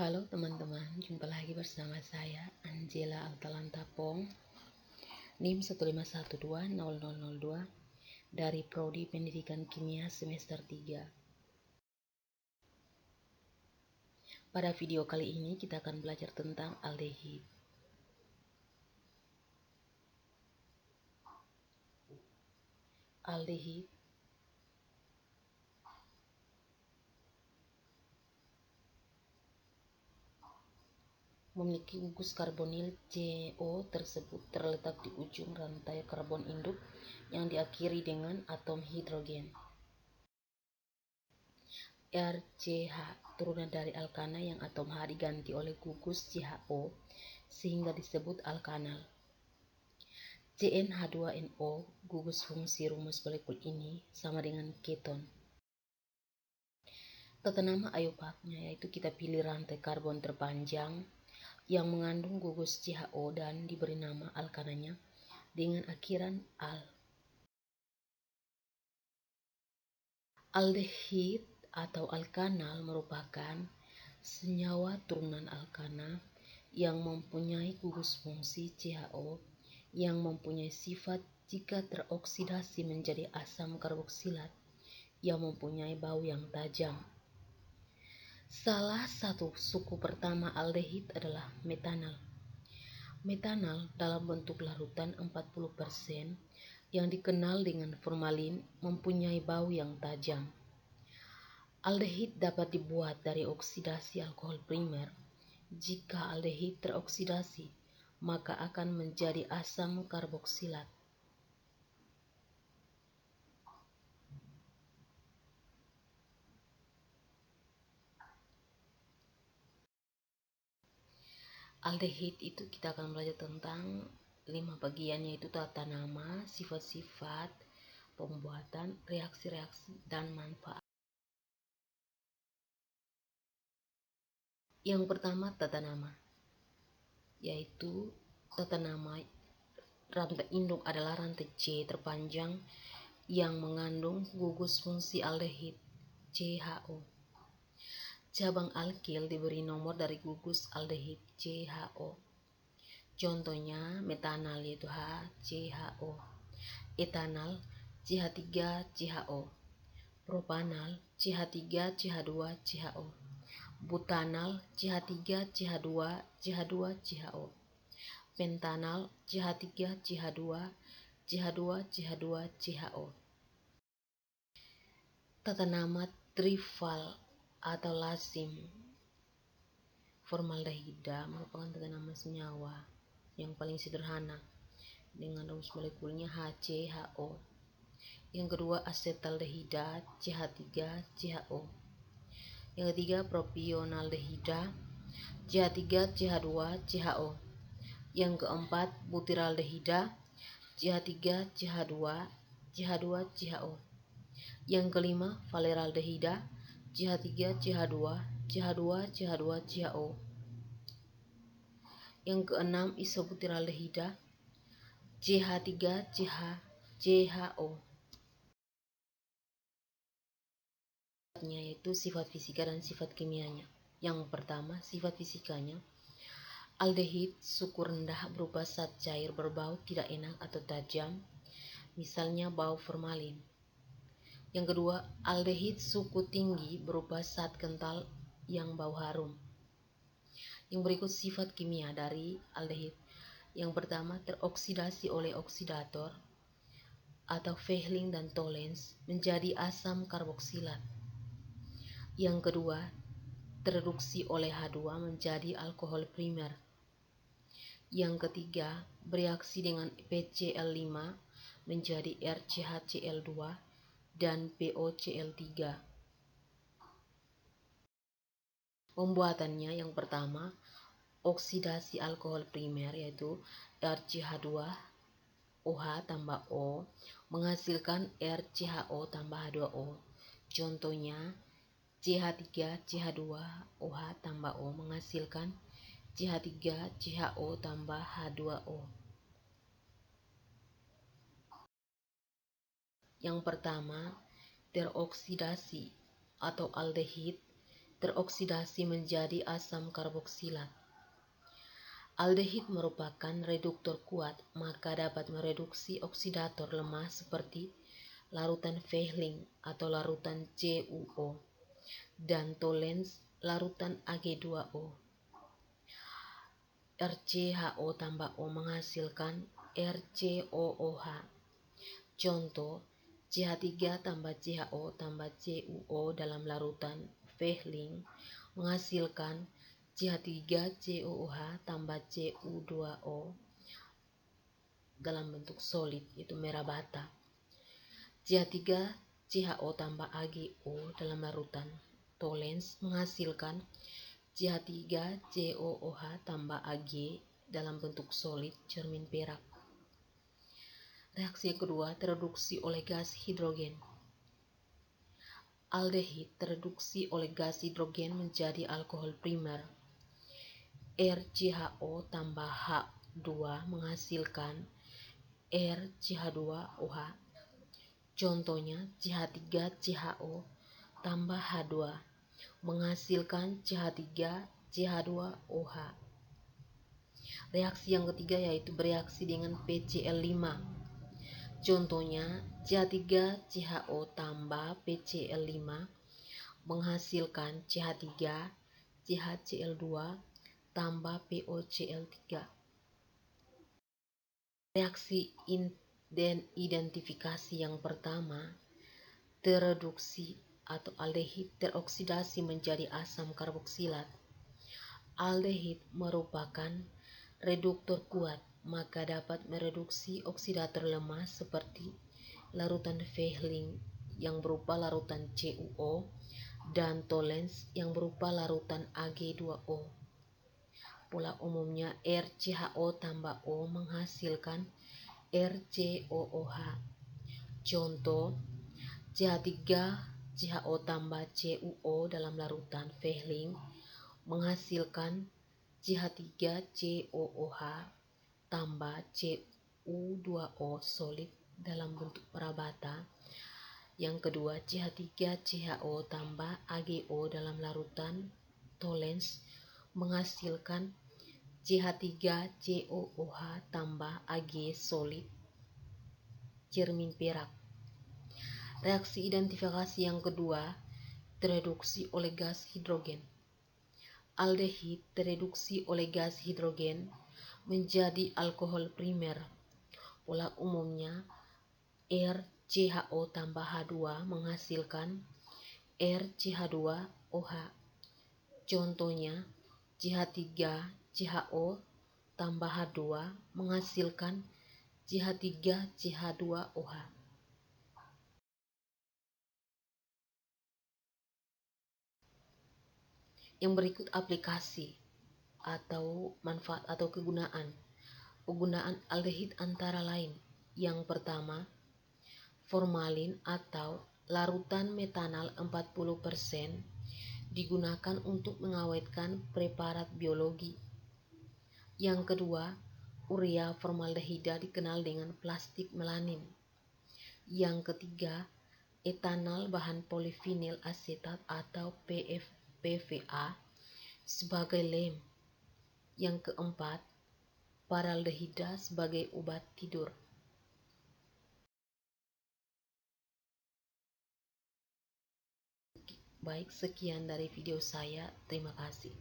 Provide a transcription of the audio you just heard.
Halo teman-teman, jumpa lagi bersama saya Angela Altalantapong, NIM 151200002 dari Prodi Pendidikan Kimia semester 3. Pada video kali ini kita akan belajar tentang aldehid. Aldehid memiliki gugus karbonil CO tersebut terletak di ujung rantai karbon induk yang diakhiri dengan atom hidrogen. RCH turunan dari alkana yang atom H diganti oleh gugus CHO sehingga disebut alkanal. CnH2NO gugus fungsi rumus molekul ini sama dengan keton. Tata nama ayopaknya yaitu kita pilih rantai karbon terpanjang yang mengandung gugus CHO dan diberi nama alkananya dengan akhiran al. Aldehid atau alkanal merupakan senyawa turunan alkana yang mempunyai gugus fungsi CHO yang mempunyai sifat jika teroksidasi menjadi asam karboksilat yang mempunyai bau yang tajam. Salah satu suku pertama aldehid adalah metanal. Metanal dalam bentuk larutan 40% yang dikenal dengan formalin mempunyai bau yang tajam. Aldehid dapat dibuat dari oksidasi alkohol primer. Jika aldehid teroksidasi, maka akan menjadi asam karboksilat. Aldehid itu kita akan belajar tentang 5 bagian, yaitu tata nama, sifat-sifat, pembuatan, reaksi-reaksi, dan manfaat. Yang pertama tata nama, yaitu tata nama rantai induk adalah rantai C terpanjang yang mengandung gugus fungsi aldehid CHO. Cabang alkil diberi nomor dari gugus aldehid CHO. Contohnya metanal yaitu HCHO, etanal CH3CHO, propanal CH3CH2CHO, butanal CH3CH2CH2CHO, pentanal CH3CH2CH2CH2CHO. Tata nama trifal atau lazim. Formaldehida merupakan tata nama senyawa yang paling sederhana dengan rumus molekulnya HCHO. Yang kedua asetaldehida CH3CHO. Yang ketiga propionaldehida CH3CH2CHO. Yang keempat butiraldehida CH3CH2CH2CHO. Yang kelima valeraldehida CH3CH2CH2CH2CHO. Yang keenam isobutiraldehida CH3CHO. Yaitu sifat fisika dan sifat kimianya. Yang pertama, sifat fisikanya. Aldehid suku rendah berupa zat cair berbau tidak enak atau tajam, misalnya bau formalin. Yang kedua, aldehid suku tinggi berupa zat kental yang bau harum. Yang berikut sifat kimia dari aldehid. Yang pertama, teroksidasi oleh oksidator atau Fehling dan Tollens menjadi asam karboksilat. Yang kedua, tereduksi oleh H2 menjadi alkohol primer. Yang ketiga, bereaksi dengan PCl5 menjadi RCHCl2 dan POCl3. Pembuatannya yang pertama, oksidasi alkohol primer yaitu RCH2OH tambah O menghasilkan RCHO tambah H2O. Contohnya CH3CH2OH tambah O menghasilkan CH3CHO tambah H2O. Yang pertama, teroksidasi atau aldehid teroksidasi menjadi asam karboksilat. Aldehid merupakan reduktor kuat, maka dapat mereduksi oksidator lemah seperti larutan Fehling atau larutan CuO dan tolens larutan Ag2O. RCHO tambah O menghasilkan RCOOH. Contoh, CH3 tambah CHO tambah CuO dalam larutan Fehling menghasilkan CH3COOH tambah Cu2O dalam bentuk solid, yaitu merah bata. CH3CHO tambah AgO dalam larutan tolens menghasilkan CH3COOH tambah Ag dalam bentuk solid cermin perak. Reaksi kedua, tereduksi oleh gas hidrogen. Aldehid tereduksi oleh gas hidrogen menjadi alkohol primer. RCHO tambah H2 menghasilkan RCH2OH. Contohnya CH3CHO tambah H2 menghasilkan CH3CH2OH. Reaksi yang ketiga yaitu bereaksi dengan PCl5. Contohnya CH3CHO tambah PCl5 menghasilkan CH3CHCl2 tambah POCl3. Reaksi identifikasi yang pertama, tereduksi atau aldehid teroksidasi menjadi asam karboksilat. Aldehid merupakan reduktor kuat, maka dapat mereduksi oksidator lemah seperti larutan Fehling yang berupa larutan CuO dan tolens yang berupa larutan Ag2O. Pola umumnya RCHO tambah O menghasilkan RCOOH. Contoh, CH3CHO tambah CuO dalam larutan Fehling menghasilkan CH3COOH tambah Cu2O solid dalam bentuk perabata. Yang kedua, CH3CHO tambah AgO dalam larutan tolens menghasilkan CH3COOH tambah Ag solid cermin perak. Reaksi identifikasi yang kedua, tereduksi oleh gas hidrogen. Aldehid tereduksi oleh gas hidrogen menjadi alkohol primer. Pola umumnya RCHO tambah H2 menghasilkan RCH2OH. Contohnya CH3CHO tambah H2 menghasilkan CH3CH2OH. Yang berikut aplikasi atau manfaat atau kegunaan. Penggunaan aldehid antara lain. Yang pertama, formalin atau larutan metanal 40% digunakan untuk mengawetkan preparat biologi. Yang kedua, urea formaldehida dikenal dengan plastik melanin. Yang ketiga, etanol bahan polivinil asetat atau PVA sebagai lem. Yang keempat, paraldehida sebagai obat tidur. Baik, sekian dari video saya. Terima kasih.